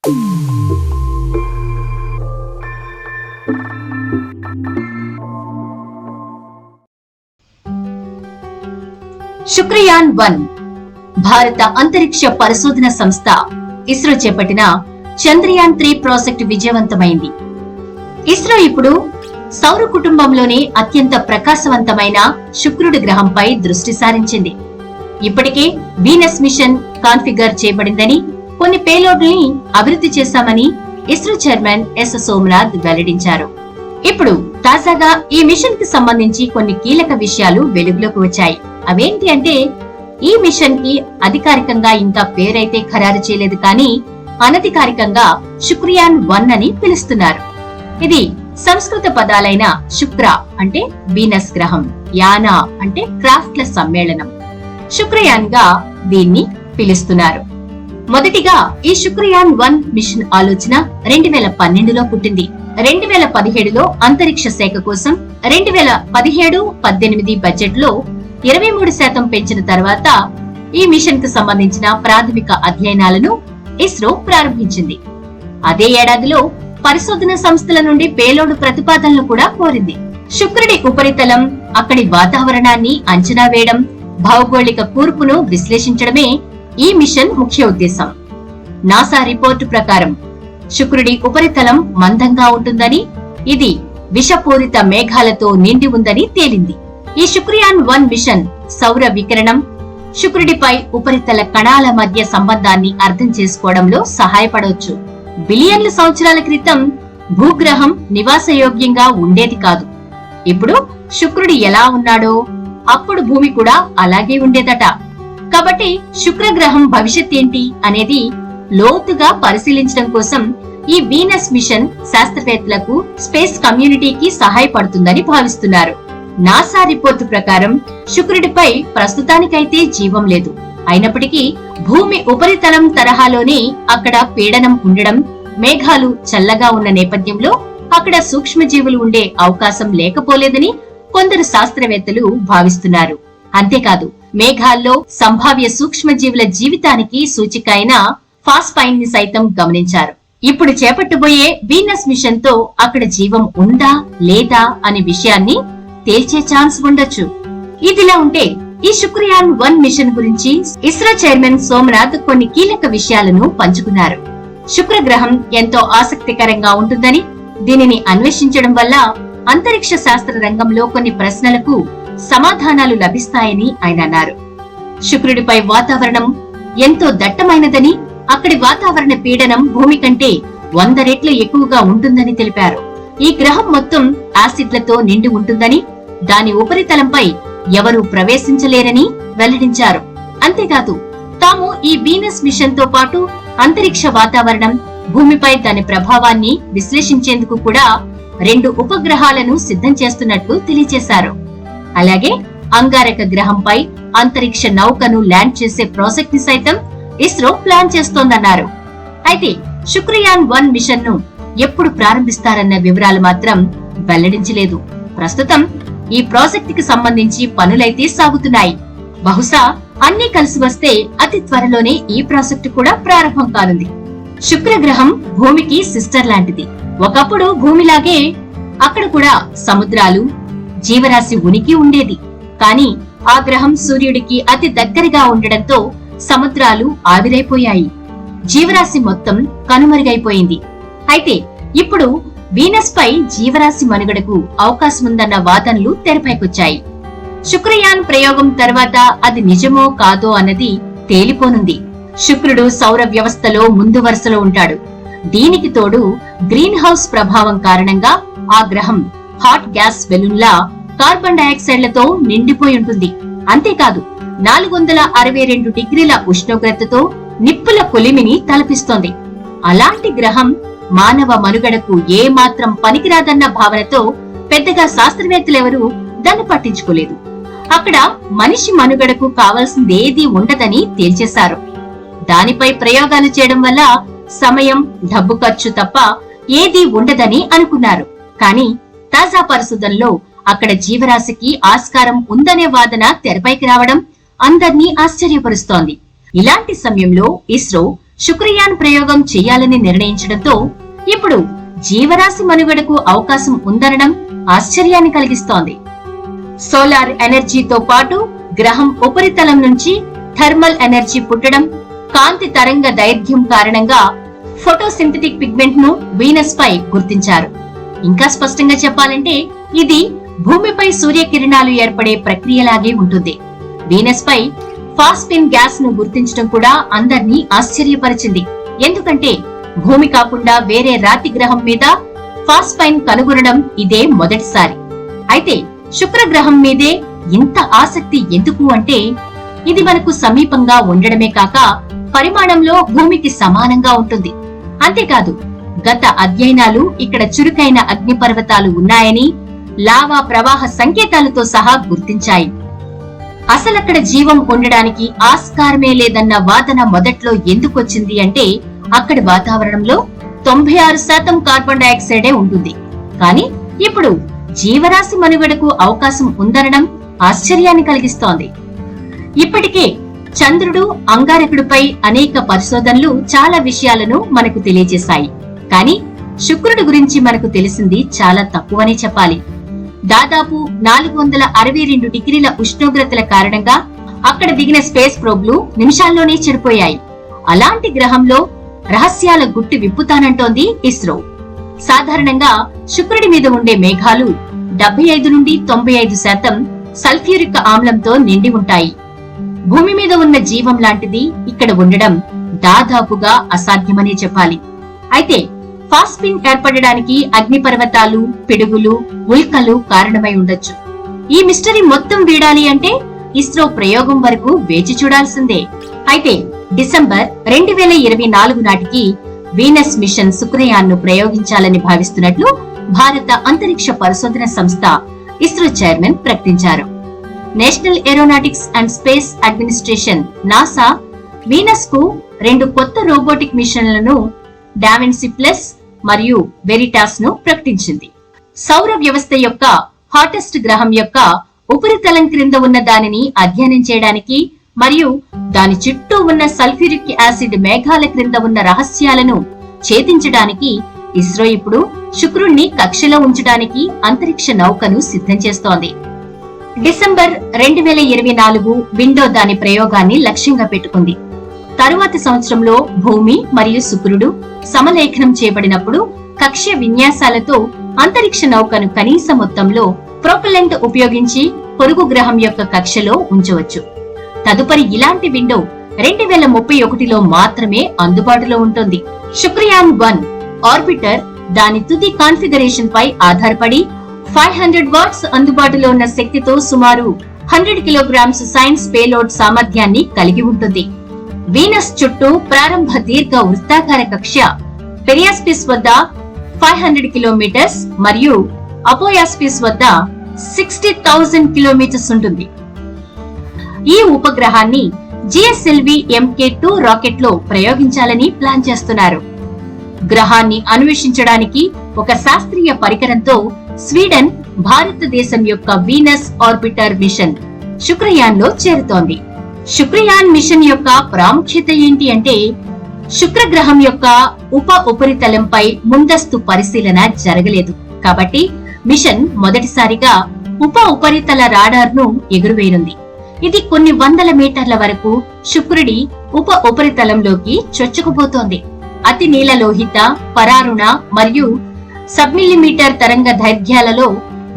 శుక్రయాన్-1 భారత అంతరిక్ష పరిశోధన సంస్థ ఇస్రో చేపట్టిన చంద్రయాన్-3 ప్రాజెక్టు విజయవంతమైంది. ఇస్రో ఇప్పుడు సౌర కుటుంబంలోనే అత్యంత ప్రకాశవంతమైన శుక్రుడి గ్రహంపై దృష్టి సారించింది. ఇప్పటికే వీనస్ మిషన్ కాన్ఫిగర్ చేయబడిందని, కొన్ని పేలోడ్లని అభివృద్ధి చేశామని ఇస్రో చైర్మన్ ఎస్ సోమనాథ్ వెల్లడించారు. ఇప్పుడు తాజాగా ఈ మిషన్ కి సంబంధించి కొన్ని కీలక విషయాలు వెలుగులోకి వచ్చాయి. అవేంటి అంటే, ఈ మిషన్ కి అధికారికంగా ఇంకా పేరైతే ఖరారు చేయలేదు, కానీ అనధికారికంగా శుక్రయాన్-1 అని పిలుస్తున్నారు. ఇది సంస్కృత పదాలైన శుక్ర అంటే వీనస్ గ్రహం, యానా అంటే క్రాఫ్ట్ల సమ్మేళనం, శుక్రయాన్ గా దీన్ని పిలుస్తున్నారు. మొదటిగా ఈ శుక్రయాన్-1 మిషన్ ఆలోచన 2012లో పుట్టింది. 2017లో అంతరిక్ష శాఖ కోసం 2017-18 బడ్జెట్ లో 23% పెంచిన తర్వాత ఈ మిషన్ కు సంబంధించిన ప్రాథమిక అధ్యయనాలను ఇస్రో ప్రారంభించింది. అదే ఏడాదిలో పరిశోధన సంస్థల నుండి పేలోడు ప్రతిపాదనలు కూడా కోరింది. శుక్రుడి ఉపరితలం, అక్కడి వాతావరణాన్ని అంచనా వేయడం, భౌగోళిక కూర్పును విశ్లేషించడమే ఈ మిషన్ ముఖ్య ఉద్దేశం. నాసా రిపోర్టు ప్రకారం శుక్రుడి ఉపరితలం మందంగా ఉంటుందని, ఇది విషపూరిత మేఘాలతో నిండి ఉందని తేలింది. ఈ శుక్రయాన్-1 మిషన్ సౌర వికిరణం, శుక్రుడిపై ఉపరితల కణాల మధ్య సంబంధాన్ని అర్థం చేసుకోవడంలో సహాయపడవచ్చు. బిలియన్ల సంవత్సరాల క్రితం భూగ్రహం నివాసయోగ్యంగా ఉండేది కాదు. ఇప్పుడు శుక్రుడు ఎలా ఉన్నాడో అప్పుడు భూమి కూడా అలాగే ఉండేదట. కాబట్టి శుక్రగ్రహం భవిష్యత్ ఏంటి అనేది లోతుగా పరిశీలించడం కోసం ఈ వీనస్ మిషన్ శాస్త్రవేత్తలకు, స్పేస్ కమ్యూనిటీకి సహాయపడుతుందని భావిస్తున్నారు. నాసా రిపోర్టు ప్రకారం శుక్రుడిపై ప్రస్తుతానికైతే జీవం లేదు. అయినప్పటికీ భూమి ఉపరితలం తరహాలోనే అక్కడ పీడనం ఉండడం, మేఘాలు చల్లగా ఉన్న నేపథ్యంలో అక్కడ సూక్ష్మజీవులు ఉండే అవకాశం లేకపోలేదని కొందరు శాస్త్రవేత్తలు భావిస్తున్నారు. అంతేకాదు, మేఘాల్లో సంభావ్య సూక్ష్మజీవుల జీవితానికి సూచిక అయిన ఫాస్పైన్ ని సైతం గమనించారు. ఇప్పుడు చేపట్టబోయే వీనస్ మిషన్ తో అక్కడ జీవం ఉందా లేదా అనే విషయాన్ని తేల్చే ఛాన్స్ ఉండొచ్చు. ఇదిలా ఉంటే ఈ శుక్రయాన్-1 మిషన్ గురించి ఇస్రో చైర్మన్ సోమనాథ్ కొన్ని కీలక విషయాలను పంచుకున్నారు. శుక్రగ్రహం ఎంతో ఆసక్తికరంగా ఉంటుందని, దీనిని అన్వేషించడం వల్ల అంతరిక్ష శాస్త్ర రంగంలో కొన్ని ప్రశ్నలకు సమాధానాలు లభిస్తాయని ఆయన అన్నారు. శుక్రుడిపై వాతావరణం ఎంతో దట్టమైనదని, అక్కడి వాతావరణ పీడనం భూమి కంటే 100 రెట్లు ఎక్కువగా ఉంటుందని తెలిపారు. ఈ గ్రహం మొత్తం యాసిడ్లతో నిండి ఉంటుందని, దాని ఉపరితలంపై ఎవరూ ప్రవేశించలేరని వెల్లడించారు. అంతేకాదు, తాము ఈ వీనస్ మిషన్ తో పాటు అంతరిక్ష వాతావరణం, భూమిపై దాని ప్రభావాన్ని విశ్లేషించేందుకు కూడా 2 ఉపగ్రహాలను సిద్ధం చేస్తున్నట్లు తెలియజేశారు. అలాగే అంగారక గ్రహంపై అంతరిక్ష నౌకను ల్యాండ్ చేసే ప్రాజెక్ట్ ని సైతం ఇస్రో ప్లాన్ చేస్తోందన్నారు. అయితే శుక్రయాన్-1 మిషన్ ను ఎప్పుడు ప్రారంభిస్తారన్న వివరాలు మాత్రం వెల్లడించలేదు. ప్రస్తుతం ఈ ప్రాజెక్ట్ కి సంబంధించి పనులైతే సాగుతున్నాయి. బహుశా అన్ని కలిసి వస్తే అతి త్వరలోనే ఈ ప్రాజెక్టు కూడా ప్రారంభం కానుంది. శుక్రగ్రహం భూమికి సిస్టర్ లాంటిది. ఒకప్పుడు భూమిలాగే అక్కడ కూడా సముద్రాలు, జీవరాశి ఉనికి ఉండేది. కానీ ఆ గ్రహం సూర్యుడికి అతి దగ్గరగా ఉండడంతో సముద్రాలు ఆవిరైపోయాయి, జీవరాశి మొత్తం కనుమరుగైపోయింది. అయితే ఇప్పుడు వీనస్ పై జీవరాశి మనుగడకు అవకాశముందన్న వాదనలు తెరపైకొచ్చాయి. శుక్రయాన్ ప్రయోగం తర్వాత అది నిజమో కాదో అన్నది తేలిపోనుంది. శుక్రుడు సౌర వ్యవస్థలో ముందు వరుసలో ఉంటాడు. దీనికి తోడు గ్రీన్ హౌస్ ప్రభావం కారణంగా ఆ గ్రహం హాట్ గ్యాస్ బెలూన్లా కార్బన్ డయాక్సైడ్లతో నిండిపోయి ఉంటుంది. అంతేకాదు, 462 డిగ్రీల ఉష్ణోగ్రతతో నిప్పుల కొలిమిని తలపిస్తోంది. అలాంటి గ్రహం మానవ మనుగడకు ఏ మాత్రం పనికిరాదన్న భావనతో పెద్దగా శాస్త్రవేత్తలెవరూ దాన్ని పట్టించుకోలేదు. అక్కడ మనిషి మనుగడకు కావాల్సిందేదీ ఉండదని తేల్చేశారు. దానిపై ప్రయోగాలు చేయడం వల్ల సమయం, డబ్బు ఖర్చు తప్ప ఏదీ ఉండదని అనుకున్నారు. కానీ తాజా పరిశోధనలో అక్కడ జీవరాశికి ఆస్కారం ఉందనే వాదన తెరపైకి రావడం అందర్నీ ఆశ్చర్యపరుస్తోంది. ఇలాంటి సమయంలో ఇస్రో శుక్రయాన్ ప్రయోగం చేయాలని నిర్ణయించడంతో ఇప్పుడు జీవరాశి మనుగడకు అవకాశం ఉందనడం ఆశ్చర్యాన్ని కలిగిస్తోంది. సోలార్ ఎనర్జీతో పాటు గ్రహం ఉపరితలం నుంచి థర్మల్ ఎనర్జీ పుట్టడం, కాంతి తరంగ దైర్ఘ్యం కారణంగా ఫోటోసింథటిక్ పిగ్మెంట్ ను వీనస్ పై గుర్తించారు. ఇంకా స్పష్టంగా చెప్పాలంటే ఇది భూమిపై సూర్యకిరణాలు ఏర్పడే ప్రక్రియలాగే ఉంటుంది. వీనస్ పై ఫాస్ఫిన్ గ్యాస్ ను గుర్తించడం కూడా అందర్నీ ఆశ్చర్యపరిచింది. ఎందుకంటే భూమి కాకుండా వేరే రాతి గ్రహం మీద ఫాస్ఫైన్ కనుగొనడం ఇదే మొదటిసారి. అయితే శుక్ర గ్రహం మీదే ఇంత ఆసక్తి ఎందుకు అంటే ఇది మనకు సమీపంగా ఉండడమే కాక పరిమాణంలో భూమికి సమానంగా ఉంటుంది. అంతేకాదు గత అధ్యయనాలు ఇక్కడ చురుకైన అగ్నిపర్వతాలు ఉన్నాయని, లావా ప్రవాహ సంకేతాలతో సహా గుర్తించాయి. అసలక్కడ జీవం ఉండడానికి ఆస్కారమే లేదన్న వాదన మొదట్లో ఎందుకొచ్చింది అంటే అక్కడి వాతావరణంలో 96% కార్బన్ డయాక్సైడే ఉంటుంది. కానీ ఇప్పుడు జీవరాశి మనుగడకు అవకాశం ఉందనడం ఆశ్చర్యాన్ని కలిగిస్తోంది. ఇప్పటికే చంద్రుడు, అంగారకుడిపై అనేక పరిశోధనలు చాలా విషయాలను మనకు తెలియజేశాయి. కానీ శుక్రుడి గురించి మనకు తెలిసింది చాలా తక్కువనే చెప్పాలి. దాదాపు 462 డిగ్రీల ఉష్ణోగ్రతల కారణంగా అక్కడ దిగిన స్పేస్ ప్రోబ్లు నిమిషాల్లోనే చెడిపోయాయి. అలాంటి గ్రహంలో రహస్యాల గుట్టు విప్పుతానంటోంది ఇస్రో. సాధారణంగా శుక్రుడి మీద ఉండే మేఘాలు 75 నుండి 95% సల్ఫ్యూరిక్ ఆమ్లంతో నిండి ఉంటాయి. భూమి మీద ఉన్న జీవం లాంటిది ఇక్కడ ఉండడం దాదాపుగా అసాధ్యమనే చెప్పాలి. అయితే ఫాస్ఫిన్ ఏర్పడడానికి అగ్నిపర్వతాలు, పిడుగులు, ఉల్కలు కారణమై ఉండొచ్చు. ఈ మిస్టరీ మొత్తం వీడాలి అంటే ఇస్రో ప్రయోగం వరకు వేచి చూడాల్సిందే. అయితే డిసెంబర్ 2024 నాటికి వీనస్ మిషన్ శుక్రయాన్ ను ప్రయోగించాలని భావిస్తున్నట్లు భారత అంతరిక్ష పరిశోధన సంస్థ ఇస్రో చైర్మన్ ప్రకటించారు. National aeronautics and space administration NASA Venus కు 2 కొత్త రోబోటిక్ మిషన్లను డావిన్సీ ప్లస్ మరియు వెరిటాస్ ను ప్రకటించింది. సౌర వ్యవస్థ యొక్క హాటెస్ట్ గ్రహం యొక్క ఉపరితలం క్రింద ఉన్న దానిని అధ్యయనం చేయడానికి మరియు దాని చుట్టూ ఉన్న సల్ఫ్యూరిక్ యాసిడ్ మేఘాల క్రింద ఉన్న రహస్యాలను ఛేదించడానికి ఇస్రో ఇప్పుడు శుక్రుణ్ణి కక్షలో ఉంచడానికి అంతరిక్ష నౌకను సిద్ధం చేస్తోంది. డిసెంబర్ 2024 విండో దాని ప్రయోగాన్ని లక్ష్యంగా పెట్టుకుంది. తరువాతి సంవత్సరంలో భూమి మరియు శుక్రుడు సమలేఖనం చేయబడినప్పుడు కక్ష్య విన్యాసాలతో అంతరిక్ష నౌకను కనీస మొత్తంలో ప్రొపెల్లెంట్ ఉపయోగించి పొరుగు గ్రహం యొక్క కక్షలో ఉంచవచ్చు. తదుపరి ఇలాంటి విండో 2031లో మాత్రమే అందుబాటులో ఉంటుంది. శుక్రయాన్ 1 ఆర్బిటర్ దాని తుది కాన్ఫిగరేషన్ పై ఆధారపడి 500 వాట్స్ అందుబాటులో ఉన్న శక్తితో సుమారు 100 కిలోగ్రామ్స్ సైన్స్ పేలోడ్ సామర్థ్యాన్ని కలిగి ఉంటుంది. వీనస్ చుట్టూ ప్రారంభ దీర్ఘ వృత్తాకార కక్ష పెరియాస్పిస్ వద్ద 500 కిలోమీటర్స్ మరియు అపోయాస్పిస్ వద్ద 60,000 కిలోమీటర్స్ ఉంటుంది. ఈ ఉపగ్రహాన్ని జిఎస్ఎల్వి MK2 రాకెట్ లో ప్రయోగించాలని ప్లాన్ చేస్తున్నారు. గ్రహాన్ని అన్వేషించడానికి ఒక శాస్త్రీయ పరికరంతో స్వీడన్ భారతదేశం యొక్క వీనస్ ఆర్బిటర్ మిషన్ శుక్రయాన్ లో చేరుతోంది. శుక్రయాన్ మిషన్ యొక్క ప్రాముఖ్యత ఏంటి అంటే శుక్ర గ్రహం యొక్క ఉపరితలంపై ముందస్తు పరిశీలన జరగలేదు కాబట్టి మిషన్ మొదటిసారిగా ఉపరితల రాడార్ ను ఎగురవేయనుంది. ఇది కొన్ని వందల మీటర్ల వరకు శుక్రుడి ఉపరితలంలోకి చొచ్చుకుపోతోంది. అతి నీలలోహిత, పరారుణ మరియు సబ్మిల్లీమీటర్ తరంగ దైర్ఘ్యాలలో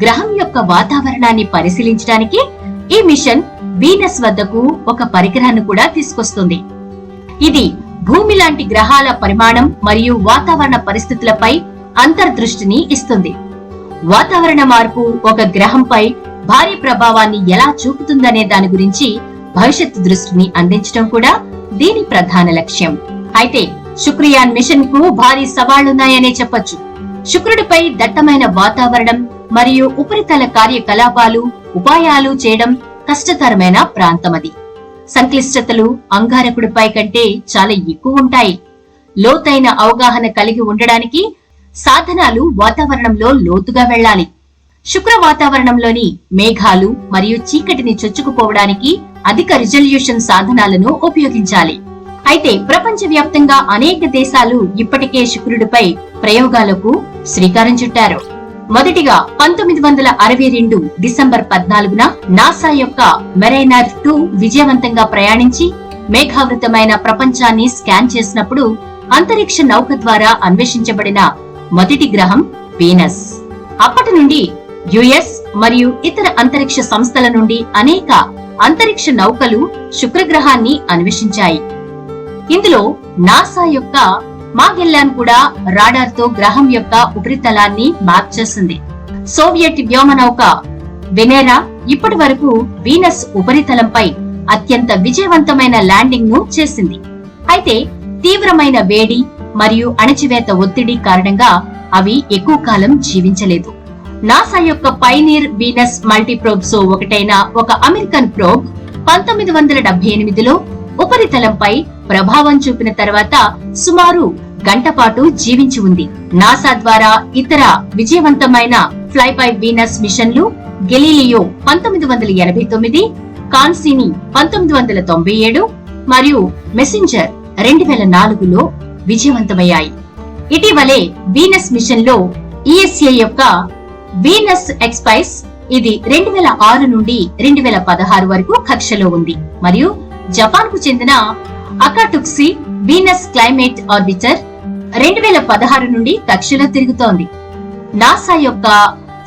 గ్రహం యొక్క వాతావరణాన్ని పరిశీలించడానికి ఈ మిషన్ వీనస్ వద్దకు ఒక పరికరాన్ని కూడా తీసుకొస్తుంది. ఇది భూమి లాంటి గ్రహాల పరిమాణం మరియు వాతావరణ పరిస్థితులపై అంతర్దృష్టిని ఇస్తుంది. వాతావరణ మార్పు ఒక గ్రహంపై భారీ ప్రభావాన్ని ఎలా చూపుతుందనే దాని గురించి భవిష్యత్తు దృష్టిని అందించడం కూడా దీని ప్రధాన లక్ష్యం. అయితే శుక్రయాన్ మిషన్ కు భారీ సవాళ్లున్నాయనే చెప్పొచ్చు. శుక్రుడిపై దట్టమైన వాతావరణం మరియు ఉపరితల కార్యకలాపాలు ఉపాయాలు చేయడం కష్టతరమైన ప్రాంతమది. సంక్లిష్టతలు అంగారకుడిపై కంటే చాలా ఎక్కువ ఉంటాయి. లోతైన అవగాహన కలిగి ఉండడానికి సాధనాలు వాతావరణంలో లోతుగా వెళ్లాలి. శుక్ర వాతావరణంలోని మేఘాలు మరియు చీకటిని చొచ్చుకుపోవడానికి అధిక రిజల్యూషన్ సాధనాలను ఉపయోగించాలి. అయితే ప్రపంచవ్యాప్తంగా అనేక దేశాలు ఇప్పటికే శుక్రుడిపై ప్రయోగాలకు శ్రీకారం చుట్టారు. మొదటిగా 1962 డిసెంబర్ 14న నాసా యొక్క మెరైనర్ 2 విజయవంతంగా ప్రయాణించి మేఘావృతమైన ప్రపంచాన్ని స్కాన్ చేసినప్పుడు అంతరిక్ష నౌక ద్వారా అన్వేషించబడిన మొదటి గ్రహం వీనస్. అప్పటి నుండి యుఎస్ మరియు ఇతర అంతరిక్ష సంస్థల నుండి అనేక అంతరిక్ష నౌకలు శుక్రగ్రహాన్ని అన్వేషించాయి. ఇందులో నాసా యొక్క మాగెల్లాన్ కూడా రాడార్ తో గ్రహం యొక్క ఉపరితలాన్ని మ్యాప్ చేసింది. సోవియట్ వ్యోమనౌక వెనెరా ఇప్పటి వరకు వీనస్ ఉపరితలంపై అత్యంత విజయవంతమైన ల్యాండింగ్ ను చేసింది. అయితే తీవ్రమైన వేడి మరియు అణచివేత ఒత్తిడి కారణంగా అవి ఎక్కువ కాలం జీవించలేదు. నాసా యొక్క పైనీర్ వీనస్ మల్టీప్రోబ్స్ ఒకటైన ఒక అమెరికన్ ప్రోబ్ 1978లో ఉపరితలంపై ప్రభావం చూపిన తర్వాత సుమారు గంట పాటు జీవించి ఉంది. నాసా ద్వారా ఇతర విజయవంతమైన ఫ్లైబై వీనస్ మిషన్లు గెలీలియో 1989, కాన్సిని 1997 మరియు మెసెంజర్ 2004లో విజయవంతమయ్యాయి. ఇటీవలే వీనస్ మిషన్ లో ఈఎస్ఏ యొక్క వీనస్ ఎక్స్పైస్ ఇది 2006 నుండి 2016 వరకు కక్షలో ఉంది మరియు జపాన్ కు చెందిన అకాటుక్సి వీనస్ క్లైమేట్ ఆర్బిటర్ 2016 నుండి కక్షలో తిరుగుతోంది. నాసా యొక్క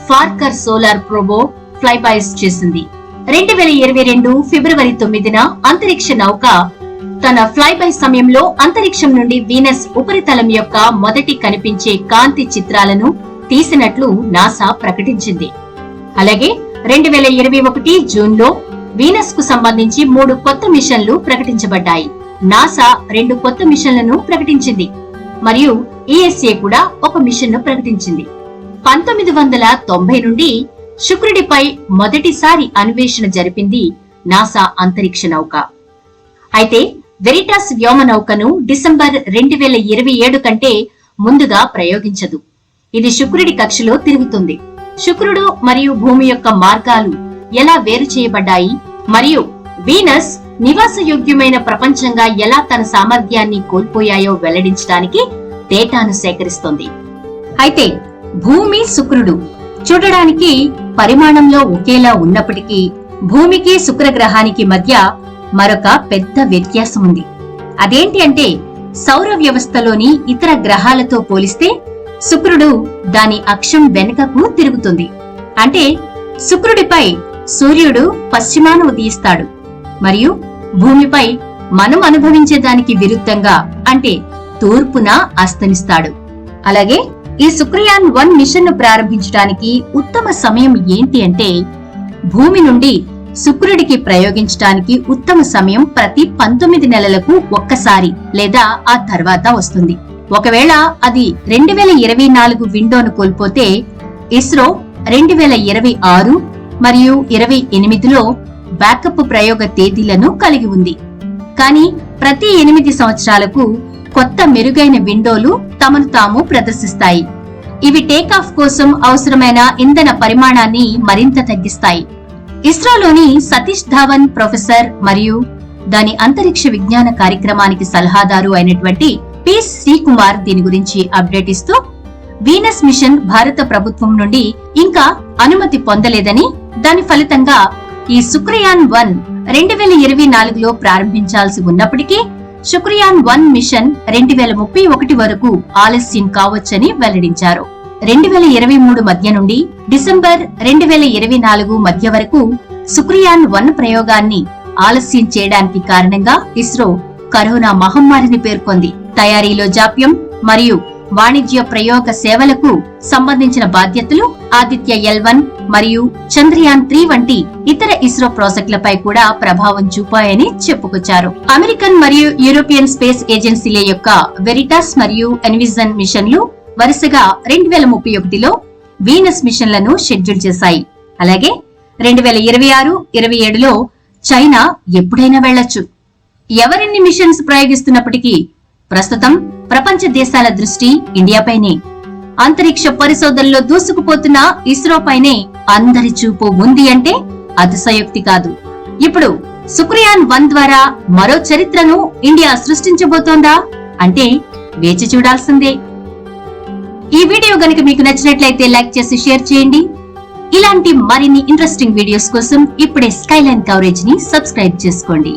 ఫార్కర్ సోలార్ ప్రోబో ఫ్లైబైస్ చేసింది. 2022 ఫిబ్రవరి 9న అంతరిక్ష నౌక తన ఫ్లైబై సమయంలో అంతరిక్షం నుండి వీనస్ ఉపరితలం యొక్క మొదటి కనిపించే కాంతి చిత్రాలను తీసినట్లు నాసా ప్రకటించింది. అలాగే 2021 జూన్ లో వీనస్ కు సంబంధించి 3 కొత్త మిషన్లు ప్రకటించబడ్డాయి. నాసా 2 కొత్త మిషన్లను ప్రకటించింది మరియు ఈఎస్ఏ కూడా ఒక మిషన్ ను ప్రకటించింది. 1990 నుండి శుక్రుడిపై మొదటిసారి అన్వేషణ జరిపింది నాసా అంతరిక్ష నౌక. అయితే వెరిటాస్ వ్యోమ నౌకను డిసెంబర్ 2027 కంటే ముందుగా ప్రయోగించదు. ఇది శుక్రుడి కక్షలో తిరుగుతుంది. శుక్రుడు మరియు భూమి యొక్క మార్గాలు ఎలా వేరు చేయబడ్డాయి మరియు వీనస్ నివాసయోగ్యమైన ప్రపంచంగా ఎలా తన సామర్థ్యాన్ని కోల్పోయాయో వెల్లడించడానికి డేటాను సేకరిస్తోంది. అయితే భూమి, శుక్రుడు చూడడానికి పరిమాణంలో ఒకేలా ఉన్నప్పటికీ భూమికి శుక్రగ్రహానికి మధ్య మరొక పెద్ద వ్యత్యాసం ఉంది. అదేంటి అంటే సౌర వ్యవస్థలోని ఇతర గ్రహాలతో పోలిస్తే శుక్రుడు దాని అక్షం వెనుకకు తిరుగుతుంది. అంటే శుక్రుడిపై సూర్యుడు పశ్చిమాన ఉదయిస్తాడు మరియు భూమిపై మనం అనుభవించే దానికి విరుద్ధంగా అంటే తూర్పున అస్తమిస్తాడు. అలాగే ఈ శుక్రయాన్ 1 మిషన్ ను ప్రారంభించడానికి ఉత్తమ సమయం ఏంటి అంటే భూమి నుండి శుక్రుడికి ప్రయోగించడానికి ఉత్తమ సమయం ప్రతి 19 నెలలకు ఒక్కసారి లేదా ఆ తర్వాత వస్తుంది. ఒకవేళ అది 2024 విండోను కోల్పోతే ఇస్రో 2026 మరియు 28లో బ్యాకప్ ప్రయోగ తేదీలను కలిగి ఉంది. కానీ ప్రతి 8 సంవత్సరాలకు కొత్త మెరుగైన విండోలు తమను తాము ప్రదర్శిస్తాయి. ఇవి టేకాఫ్ కోసం అవసరమైన ఇంధన పరిమాణాన్ని మరింత తగ్గిస్తాయి. ఇస్రోలోని సతీష్ ధావన్ ప్రొఫెసర్ మరియు దాని అంతరిక్ష విజ్ఞాన కార్యక్రమానికి సలహాదారు అయినటువంటి పి శ్రీకుమార్ దీని గురించి అప్డేట్ ఇస్తూ వీనస్ మిషన్ భారత ప్రభుత్వం నుండి ఇంకా అనుమతి పొందలేదని, దాని ఫలితంగా ఈ శుక్రయాన్ 1 2024లో ప్రారంభించాల్సి ఉన్నప్పటికీ శుక్రయాన్ 1 మిషన్ 2031 వరకు ఆలస్యం కావచ్చని వెల్లడించారు. 2023 మధ్య నుండి డిసెంబర్ 2024 మధ్య వరకు శుక్రయాన్ 1 ప్రయోగాన్ని ఆలస్యం చేయడానికి కారణంగా ఇస్రో కరోనా మహమ్మారిని పేర్కొంది. తయారీలో జాప్యం మరియు వాణిజ్య ప్రయోగ సేవలకు సంబంధించిన బాధ్యతలు ఆదిత్య L1 మరియు చంద్రయాన్ 3 వంటి ఇతర ఇస్రో ప్రాజెక్టులపై కూడా ప్రభావం చూపాయని చెప్పుకొచ్చారు. అమెరికన్ మరియు యూరోపియన్ స్పేస్ ఏజెన్సీల యొక్క వెరిటాస్ మరియు ఎన్విజన్ మిషన్లు వరుసగా 2031లో వీనస్ మిషన్లను షెడ్యూల్ చేశాయి. అలాగే 2026, 27లో చైనా ఎప్పుడైనా వెళ్లొచ్చు. ఎవరెన్ని మిషన్స్ ప్రయోగిస్తున్నప్పటికీ ప్రస్తుతం ప్రపంచ దేశాల దృష్టి ఇండియాపైనే. అంతరిక్ష పరిశోధనలో దూసుకుపోతున్న ఇస్రోపైనే అందరి చూపు ఉంది అంటే అతిశయోక్తి కాదు. ఇప్పుడు సుక్రయాన్ 1 ద్వారా మరో చరిత్రను ఇండియా సృష్టించబోతోందా అంటే వేచి చూడాల్సిందే. ఈ వీడియో గనుక మీకు నచ్చినట్లయితే లైక్ చేసి షేర్ చేయండి. ఇలాంటి మరిన్ని ఇంట్రెస్టింగ్ వీడియోస్ కోసం ఇప్పుడే స్కైలైన్ కవరేజ్ ని సబ్స్క్రైబ్ చేసుకోండి.